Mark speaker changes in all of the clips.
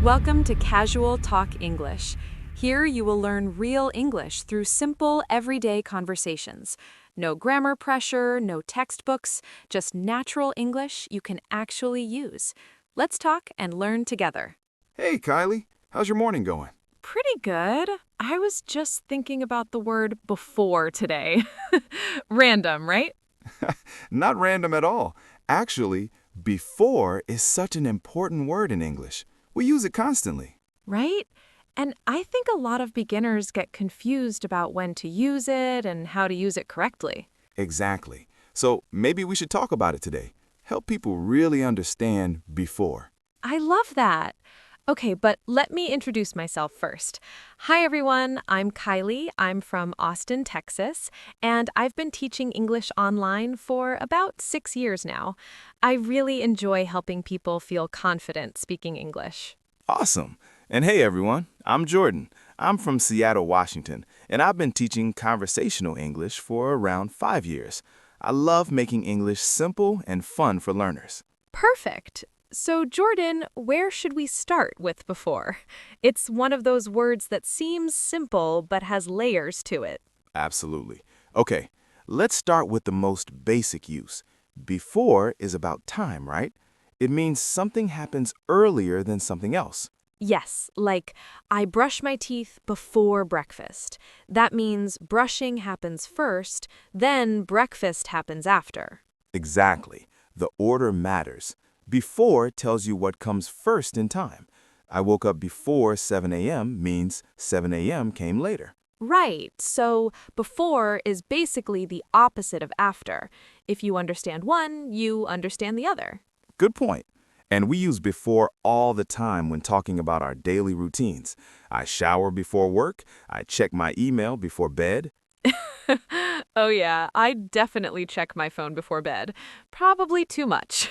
Speaker 1: Welcome to Casual Talk English. Here you will learn real English through simple, everyday conversations. No grammar pressure, no textbooks, just natural English you can actually use. Let's talk and learn together.
Speaker 2: Hey, Kylie. How's your morning going?
Speaker 1: Pretty good. I was just thinking about the word before today. Random, right?
Speaker 2: Not random at all. Actually, before is such an important word in English. We use it constantly.
Speaker 1: Right? And I think a lot of beginners get confused about when to use it and how to use it correctly.
Speaker 2: Exactly. So maybe we should talk about it today. Help people really understand before.
Speaker 1: I love that. Okay, but let me introduce myself first. Hi, everyone. I'm Kylie. I'm from Austin, Texas, and I've been teaching English online for about 6 years now. I really enjoy helping people feel confident speaking English.
Speaker 2: Awesome. And hey, everyone. I'm Jordan. I'm from Seattle, Washington, and I've been teaching conversational English for around 5 years. I love making English simple and fun for learners.
Speaker 1: Perfect. So, Jordan, where should we start with before? It's one of those words that seems simple but has layers to it.
Speaker 2: Absolutely. Okay, let's start with the most basic use. Before is about time, right? It means something happens earlier than something else.
Speaker 1: Yes, like I brush my teeth before breakfast. That means brushing happens first, then breakfast happens after.
Speaker 2: Exactly. The order matters. Before tells you what comes first in time. I woke up before 7 a.m. means 7 a.m. came later.
Speaker 1: Right, so before is basically the opposite of after. If you understand one, you understand the other.
Speaker 2: Good point. And we use before all the time when talking about our daily routines. I shower before work. I check my email before bed.
Speaker 1: Oh yeah, I definitely check my phone before bed. Probably too much.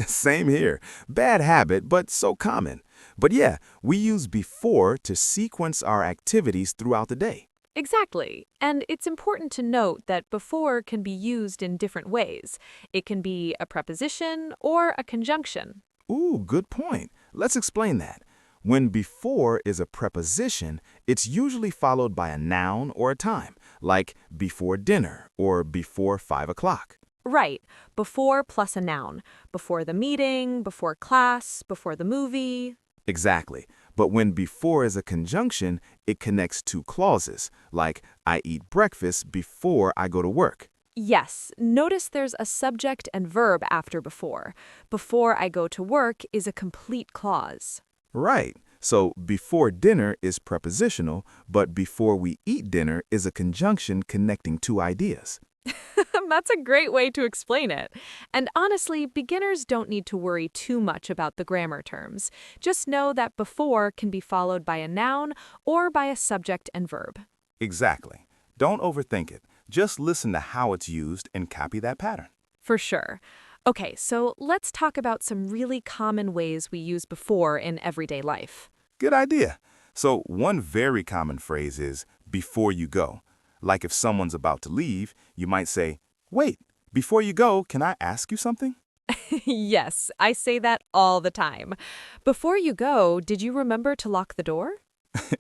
Speaker 2: Same here. Bad habit, but so common. But yeah, we use before to sequence our activities throughout the day.
Speaker 1: Exactly. And it's important to note that before can be used in different ways. It can be a preposition or a conjunction.
Speaker 2: Ooh, good point. Let's explain that. When before is a preposition, it's usually followed by a noun or a time, like before dinner or before 5 o'clock.
Speaker 1: Right. Before plus a noun. Before the meeting, before class, before the movie.
Speaker 2: Exactly. But when before is a conjunction, it connects two clauses, like I eat breakfast before I go to work.
Speaker 1: Yes, notice there's a subject and verb after before. Before I go to work is a complete clause.
Speaker 2: Right. So before dinner is prepositional, but before we eat dinner is a conjunction connecting two ideas.
Speaker 1: That's a great way to explain it. And honestly, beginners don't need to worry too much about the grammar terms. Just know that before can be followed by a noun or by a subject and verb.
Speaker 2: Exactly. Don't overthink it. Just listen to how it's used and copy that pattern.
Speaker 1: For sure. Okay, so let's talk about some really common ways we use before in everyday life.
Speaker 2: Good idea. So one very common phrase is before you go. Like if someone's about to leave, you might say, wait, before you go, can I ask you something?
Speaker 1: Yes, I say that all the time. Before you go, did you remember to lock the door?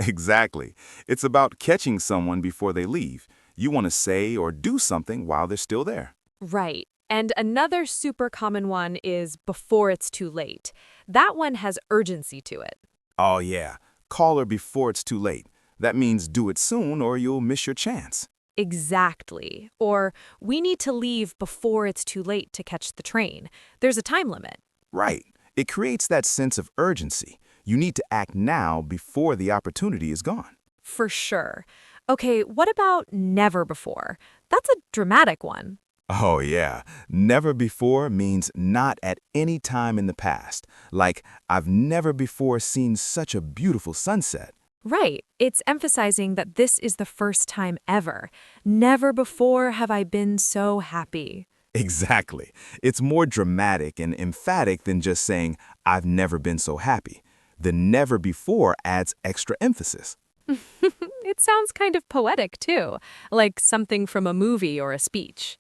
Speaker 2: Exactly. It's about catching someone before they leave. You want to say or do something while they're still there.
Speaker 1: Right. And another super common one is before it's too late. That one has urgency to it.
Speaker 2: Oh yeah, call her before it's too late. That means do it soon or you'll miss your chance.
Speaker 1: Exactly. Or we need to leave before it's too late to catch the train. There's a time limit.
Speaker 2: Right. It creates that sense of urgency. You need to act now before the opportunity is gone.
Speaker 1: For sure. Okay, what about never before? That's a dramatic one.
Speaker 2: Oh yeah, never before means not at any time in the past. Like, I've never before seen such a beautiful sunset.
Speaker 1: Right. It's emphasizing that this is the first time ever. Never before have I been so happy.
Speaker 2: Exactly. It's more dramatic and emphatic than just saying, I've never been so happy. The never before adds extra emphasis.
Speaker 1: It sounds kind of poetic, too, like something from a movie or a speech.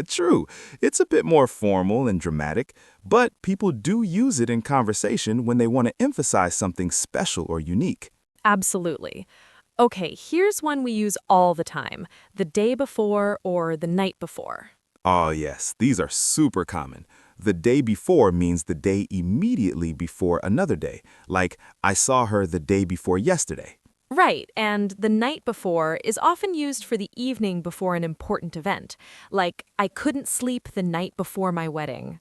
Speaker 2: True, it's a bit more formal and dramatic, but people do use it in conversation when they want to emphasize something special or unique.
Speaker 1: Absolutely. Okay, here's one we use all the time, the day before or the night before.
Speaker 2: Oh, yes, these are super common. The day before means the day immediately before another day, like I saw her the day before yesterday.
Speaker 1: Right, and the night before is often used for the evening before an important event, like I couldn't sleep the night before my wedding.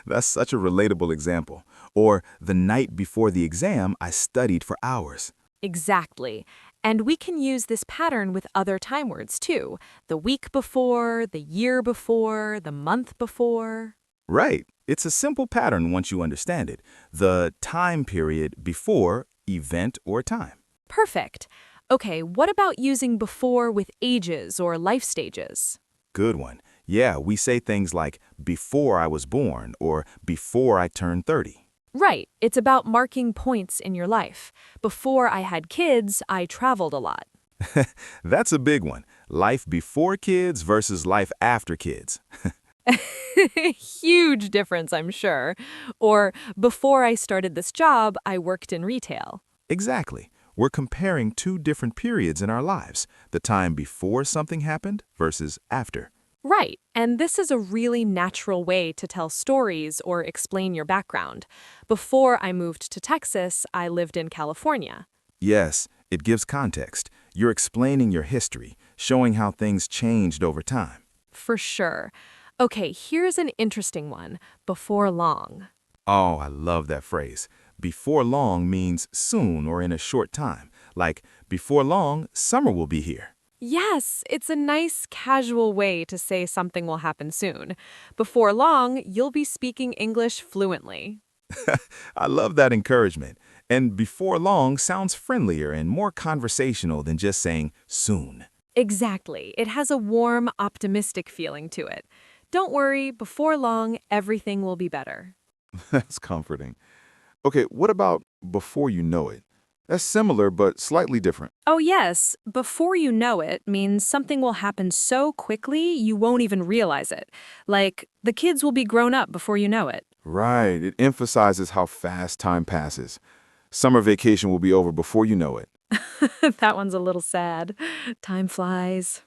Speaker 2: That's such a relatable example. Or the night before the exam, I studied for hours.
Speaker 1: Exactly. And we can use this pattern with other time words too. The week before, the year before, the month before.
Speaker 2: Right. It's a simple pattern once you understand it. The time period before event or time.
Speaker 1: Perfect. Okay, what about using before with ages or life stages?
Speaker 2: Good one. Yeah, we say things like before I was born or before I turned 30.
Speaker 1: Right, it's about marking points in your life. Before I had kids, I traveled a lot.
Speaker 2: That's a big one. Life before kids versus life after kids.
Speaker 1: Huge difference, I'm sure. Or before I started this job, I worked in retail.
Speaker 2: Exactly. We're comparing two different periods in our lives, the time before something happened versus after.
Speaker 1: Right, and this is a really natural way to tell stories or explain your background. Before I moved to Texas, I lived in California.
Speaker 2: Yes, it gives context. You're explaining your history, showing how things changed over time.
Speaker 1: For sure. Okay, here's an interesting one. Before long.
Speaker 2: Oh, I love that phrase. Before long means soon or in a short time. Like, before long, summer will be here.
Speaker 1: Yes, it's a nice, casual way to say something will happen soon. Before long, you'll be speaking English fluently.
Speaker 2: I love that encouragement. And before long sounds friendlier and more conversational than just saying soon.
Speaker 1: Exactly. It has a warm, optimistic feeling to it. Don't worry, before long, everything will be better.
Speaker 2: That's comforting. Okay, what about before you know it? That's similar but slightly different.
Speaker 1: Oh, yes, before you know it means something will happen so quickly you won't even realize it. Like, the kids will be grown up before you know it.
Speaker 2: Right, it emphasizes how fast time passes. Summer vacation will be over before you know it.
Speaker 1: That one's a little sad. Time flies.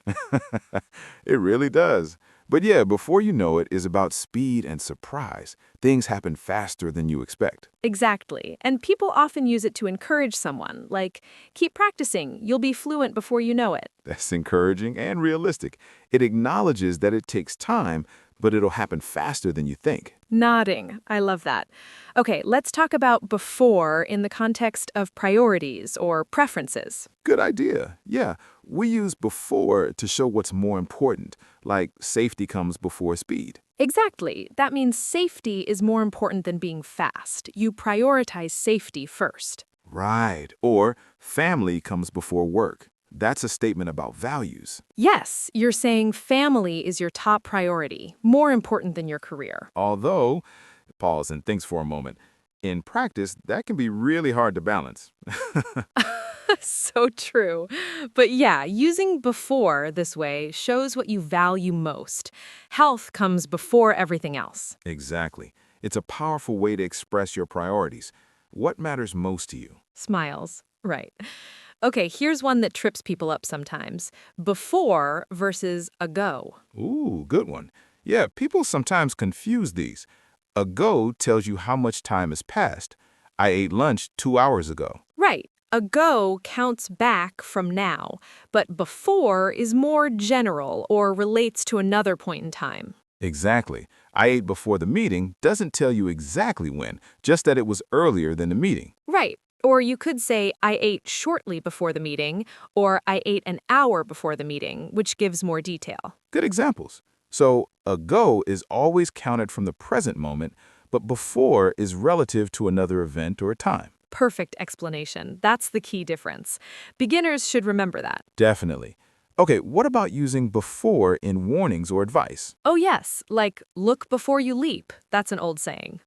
Speaker 2: It really does. But yeah, before you know it is about speed and surprise. Things happen faster than you expect.
Speaker 1: Exactly. And people often use it to encourage someone, like, keep practicing, you'll be fluent before you know it.
Speaker 2: That's encouraging and realistic. It acknowledges that it takes time, but it'll happen faster than you think.
Speaker 1: Nodding. I love that. Okay, let's talk about before in the context of priorities or preferences.
Speaker 2: Good idea. Yeah, we use before to show what's more important, like safety comes before speed.
Speaker 1: Exactly. That means safety is more important than being fast. You prioritize safety first.
Speaker 2: Right. Or family comes before work. That's a statement about values.
Speaker 1: Yes, you're saying family is your top priority, more important than your career.
Speaker 2: Although, pause and thinks for a moment, in practice, that can be really hard to balance.
Speaker 1: So true. But yeah, using before this way shows what you value most. Health comes before everything else.
Speaker 2: Exactly. It's a powerful way to express your priorities. What matters most to you?
Speaker 1: Smiles. Right. Okay, here's one that trips people up sometimes. Before versus ago.
Speaker 2: Ooh, good one. Yeah, people sometimes confuse these. Ago tells you how much time has passed. I ate lunch 2 hours ago.
Speaker 1: Right. Ago counts back from now, but before is more general or relates to another point in time.
Speaker 2: Exactly. I ate before the meeting doesn't tell you exactly when, just that it was earlier than the meeting.
Speaker 1: Right. Or you could say, I ate shortly before the meeting, or I ate an hour before the meeting, which gives more detail.
Speaker 2: Good examples. So, ago is always counted from the present moment, but before is relative to another event or time.
Speaker 1: Perfect explanation. That's the key difference. Beginners should remember that.
Speaker 2: Definitely. Okay, what about using before in warnings or advice?
Speaker 1: Oh, yes, like look before you leap. That's an old saying.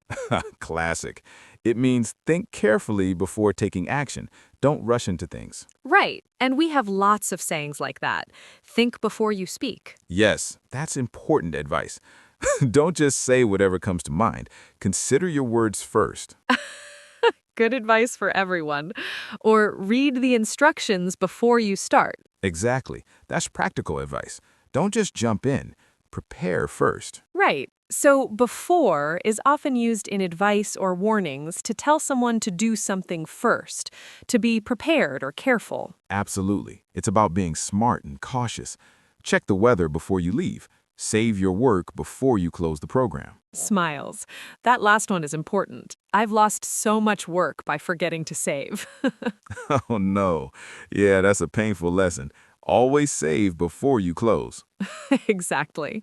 Speaker 2: Classic. It means think carefully before taking action. Don't rush into things.
Speaker 1: Right, and we have lots of sayings like that. Think before you speak.
Speaker 2: Yes, that's important advice. Don't just say whatever comes to mind. Consider your words first.
Speaker 1: Good advice for everyone. Or read the instructions before you start.
Speaker 2: Exactly. That's practical advice. Don't just jump in. Prepare first.
Speaker 1: Right. So, before is often used in advice or warnings to tell someone to do something first, to be prepared or careful.
Speaker 2: Absolutely. It's about being smart and cautious. Check the weather before you leave. Save your work before you close the program.
Speaker 1: Smiles. That last one is important. I've lost so much work by forgetting to save.
Speaker 2: Oh no. Yeah, that's a painful lesson. Always save before you close.
Speaker 1: Exactly.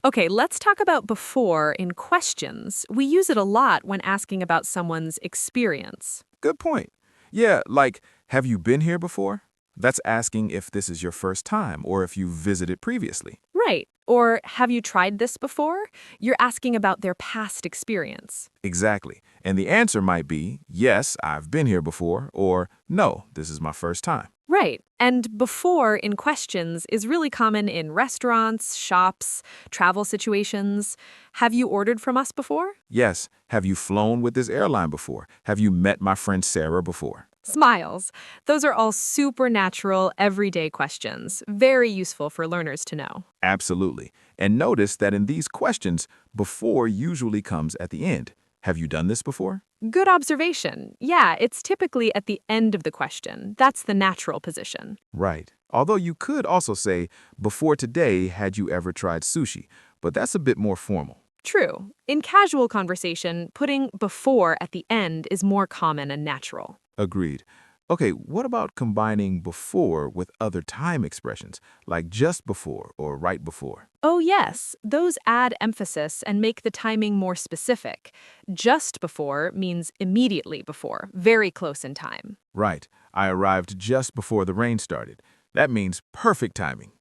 Speaker 1: Okay, let's talk about before in questions. We use it a lot when asking about someone's experience.
Speaker 2: Good point. Yeah, like, have you been here before? That's asking if this is your first time or if you've visited previously.
Speaker 1: Right. Or have you tried this before? You're asking about their past experience.
Speaker 2: Exactly. And the answer might be, yes, I've been here before, or no, this is my first time.
Speaker 1: Right. And before in questions is really common in restaurants, shops, travel situations. Have you ordered from us before?
Speaker 2: Yes, have you flown with this airline before? Have you met my friend Sarah before?
Speaker 1: Smiles. Those are all super natural, everyday questions. Very useful for learners to know.
Speaker 2: Absolutely. And notice that in these questions, before usually comes at the end. Have you done this before?
Speaker 1: Good observation. Yeah, it's typically at the end of the question. That's the natural position.
Speaker 2: Right. Although you could also say, before today, had you ever tried sushi? But that's a bit more formal.
Speaker 1: True. In casual conversation, putting before at the end is more common and natural.
Speaker 2: Agreed. Okay, what about combining before with other time expressions, like just before or right before?
Speaker 1: Oh, yes, those add emphasis and make the timing more specific. Just before means immediately before, very close in time.
Speaker 2: Right. I arrived just before the rain started. That means perfect timing.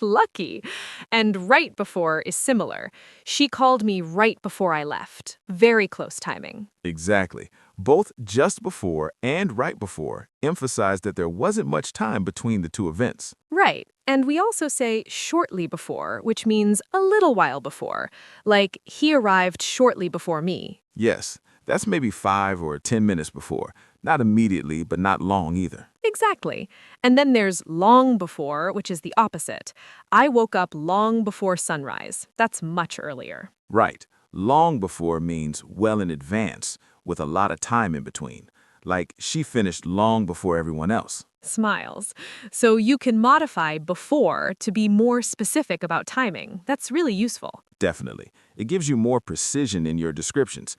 Speaker 1: Lucky. And right before is similar. She called me right before I left. Very close timing.
Speaker 2: Exactly. Both just before and right before emphasize that there wasn't much time between the two events.
Speaker 1: Right. And we also say shortly before, which means a little while before. Like, he arrived shortly before me.
Speaker 2: Yes, that's maybe 5 or 10 minutes before. Not immediately, but not long either.
Speaker 1: Exactly. And then there's long before, which is the opposite. I woke up long before sunrise. That's much earlier.
Speaker 2: Right. Long before means well in advance, with a lot of time in between. Like she finished long before everyone else.
Speaker 1: Smiles. So you can modify before to be more specific about timing. That's really useful.
Speaker 2: Definitely. It gives you more precision in your descriptions.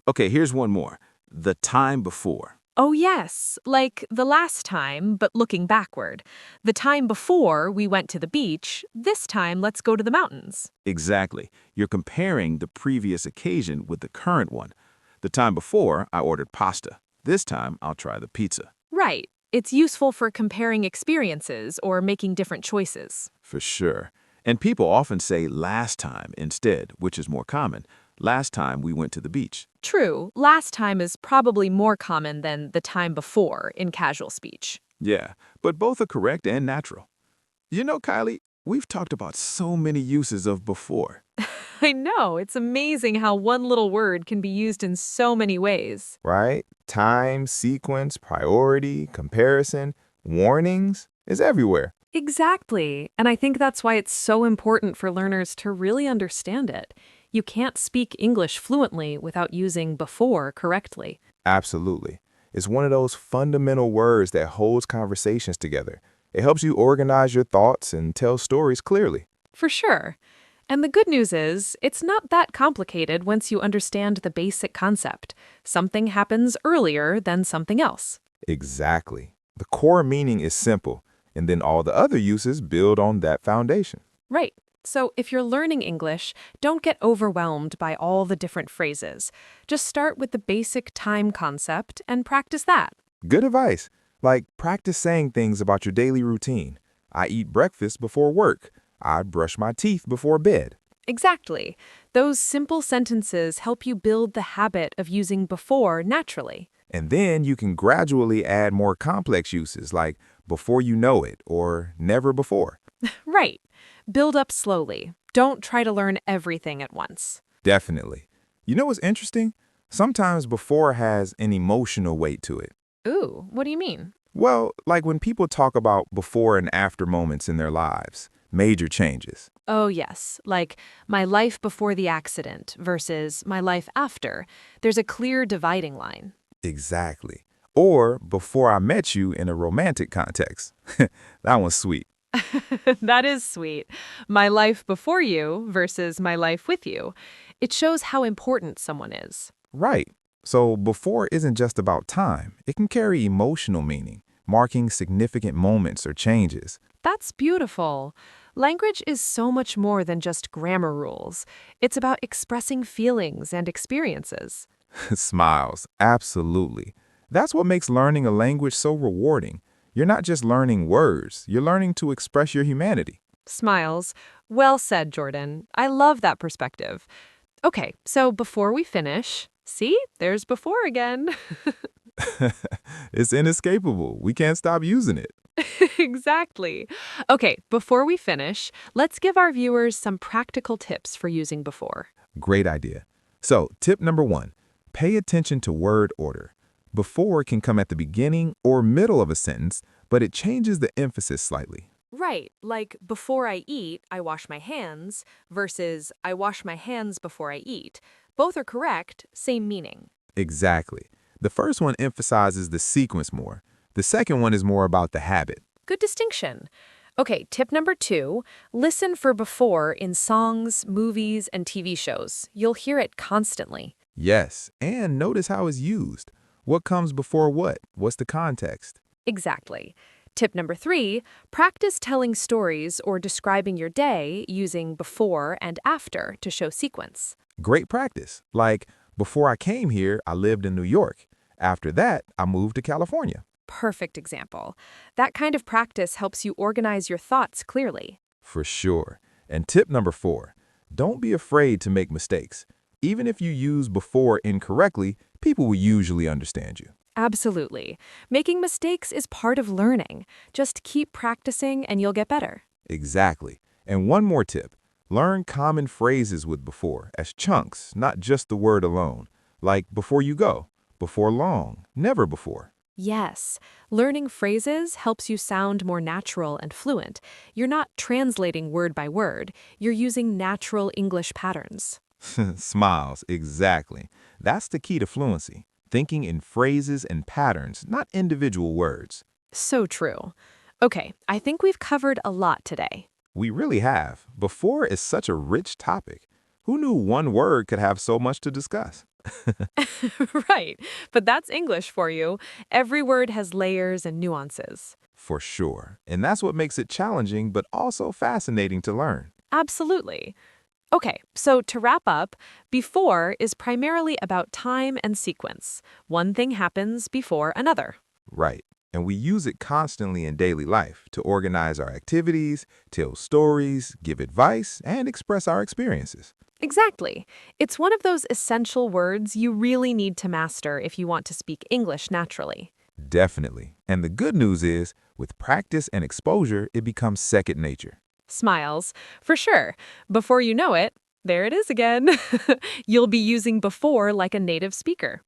Speaker 2: Okay, here's one more. The time before.
Speaker 1: Oh, yes, like the last time, but looking backward. The time before we went to the beach, this time let's go to the mountains.
Speaker 2: Exactly. You're comparing the previous occasion with the current one. The time before, I ordered pasta. This time, I'll try the pizza.
Speaker 1: Right. It's useful for comparing experiences or making different choices.
Speaker 2: For sure. And people often say last time instead, which is more common. Last time we went to the beach.
Speaker 1: True, last time is probably more common than the time before in casual speech.
Speaker 2: Yeah, but both are correct and natural. You know, Kylie, we've talked about so many uses of before.
Speaker 1: I know, it's amazing how one little word can be used in so many ways.
Speaker 3: Right? Time, sequence, priority, comparison, warnings is everywhere.
Speaker 1: Exactly, and I think that's why it's so important for learners to really understand it. You can't speak English fluently without using before correctly.
Speaker 3: Absolutely. It's one of those fundamental words that holds conversations together. It helps you organize your thoughts and tell stories clearly.
Speaker 1: For sure. And the good news is, it's not that complicated once you understand the basic concept. Something happens earlier than something else.
Speaker 3: Exactly. The core meaning is simple, and then all the other uses build on that foundation.
Speaker 1: Right. So if you're learning English, don't get overwhelmed by all the different phrases. Just start with the basic time concept and practice that.
Speaker 3: Good advice. Like practice saying things about your daily routine. I eat breakfast before work. I brush my teeth before bed.
Speaker 1: Exactly. Those simple sentences help you build the habit of using before naturally.
Speaker 3: And then you can gradually add more complex uses like before you know it or never before.
Speaker 1: Right. Build up slowly. Don't try to learn everything at once.
Speaker 3: Definitely. You know what's interesting? Sometimes before has an emotional weight to it.
Speaker 1: Ooh, what do you mean?
Speaker 3: Well, like when people talk about before and after moments in their lives, major changes.
Speaker 1: Oh, yes, like my life before the accident versus my life after. There's a clear dividing line.
Speaker 3: Exactly. Or before I met you in a romantic context. That one's sweet.
Speaker 1: That is sweet. My life before you versus my life with you. It shows how important someone is.
Speaker 3: Right. So before isn't just about time. It can carry emotional meaning, marking significant moments or changes.
Speaker 1: That's beautiful. Language is so much more than just grammar rules. It's about expressing feelings and experiences.
Speaker 3: Smiles, absolutely. That's what makes learning a language so rewarding. You're not just learning words, you're learning to express your humanity.
Speaker 1: Smiles. Well said, Jordan. I love that perspective. Okay, so before we finish, see, there's before again.
Speaker 3: It's inescapable. We can't stop using it.
Speaker 1: Exactly. Okay, before we finish, let's give our viewers some practical tips for using before.
Speaker 3: Great idea. So, tip number 1, pay attention to word order. Before can come at the beginning or middle of a sentence, but it changes the emphasis slightly.
Speaker 1: Right, like before I eat, I wash my hands versus I wash my hands before I eat. Both are correct, same meaning.
Speaker 3: Exactly. The first one emphasizes the sequence more. The second one is more about the habit.
Speaker 1: Good distinction. Okay, tip number 2, listen for before in songs, movies, and TV shows. You'll hear it constantly.
Speaker 3: Yes, and notice how it's used. What comes before what? What's the context?
Speaker 1: Exactly. Tip number 3, practice telling stories or describing your day using before and after to show sequence.
Speaker 3: Great practice. Like, before I came here, I lived in New York. After that, I moved to California.
Speaker 1: Perfect example. That kind of practice helps you organize your thoughts clearly.
Speaker 3: For sure. And tip number 4, don't be afraid to make mistakes. Even if you use before incorrectly, people will usually understand you.
Speaker 1: Absolutely. Making mistakes is part of learning. Just keep practicing and you'll get better.
Speaker 3: Exactly. And one more tip. Learn common phrases with before as chunks, not just the word alone. Like before you go, before long, never before.
Speaker 1: Yes, learning phrases helps you sound more natural and fluent. You're not translating word by word. You're using natural English patterns.
Speaker 3: Smiles, exactly. That's the key to fluency. Thinking in phrases and patterns, not individual words.
Speaker 1: So true. Okay, I think we've covered a lot today.
Speaker 3: We really have. Before is such a rich topic. Who knew one word could have so much to discuss?
Speaker 1: Right, but that's English for you. Every word has layers and nuances.
Speaker 3: For sure. And that's what makes it challenging, but also fascinating to learn.
Speaker 1: Absolutely. Okay, so to wrap up, before is primarily about time and sequence. One thing happens before another.
Speaker 3: Right. And we use it constantly in daily life to organize our activities, tell stories, give advice, and express our experiences.
Speaker 1: Exactly. It's one of those essential words you really need to master if you want to speak English naturally.
Speaker 3: Definitely. And the good news is, with practice and exposure, it becomes second nature.
Speaker 1: Smiles. For sure. Before you know it, there it is again. You'll be using before like a native speaker.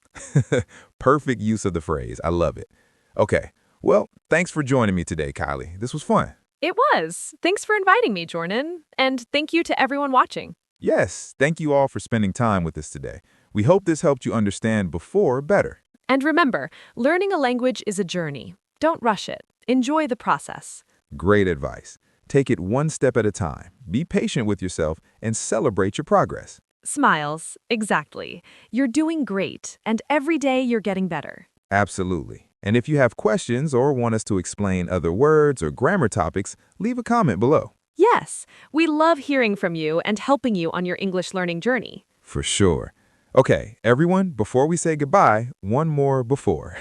Speaker 3: Perfect use of the phrase. I love it. Okay. Well, thanks for joining me today, Kylie. This was fun.
Speaker 1: It was. Thanks for inviting me, Jordan. And thank you to everyone watching.
Speaker 3: Yes, thank you all for spending time with us today. We hope this helped you understand before better.
Speaker 1: And remember, learning a language is a journey. Don't rush it. Enjoy the process.
Speaker 3: Great advice. Take it one step at a time. Be patient with yourself and celebrate your progress.
Speaker 1: Smiles. Exactly. You're doing great, and every day you're getting better.
Speaker 3: Absolutely. And if you have questions or want us to explain other words or grammar topics, leave a comment below.
Speaker 1: Yes, we love hearing from you and helping you on your English learning journey.
Speaker 3: For sure. Okay, everyone, before we say goodbye, one more before.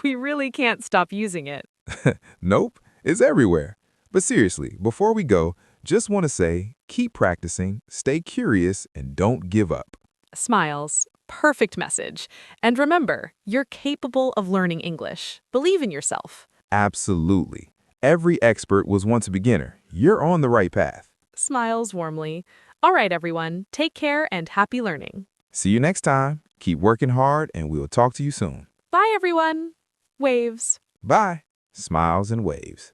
Speaker 1: We really can't stop using it.
Speaker 3: Nope, it's everywhere. But seriously, before we go, just want to say, keep practicing, stay curious, and don't give up.
Speaker 4: Smiles. Perfect message. And remember, you're capable of learning English. Believe in yourself.
Speaker 3: Absolutely. Every expert was once a beginner. You're on the right path.
Speaker 4: Smiles warmly. All right, everyone. Take care and happy learning.
Speaker 3: See you next time. Keep working hard, and we'll talk to you soon.
Speaker 4: Bye, everyone. Waves.
Speaker 3: Bye. Smiles and waves.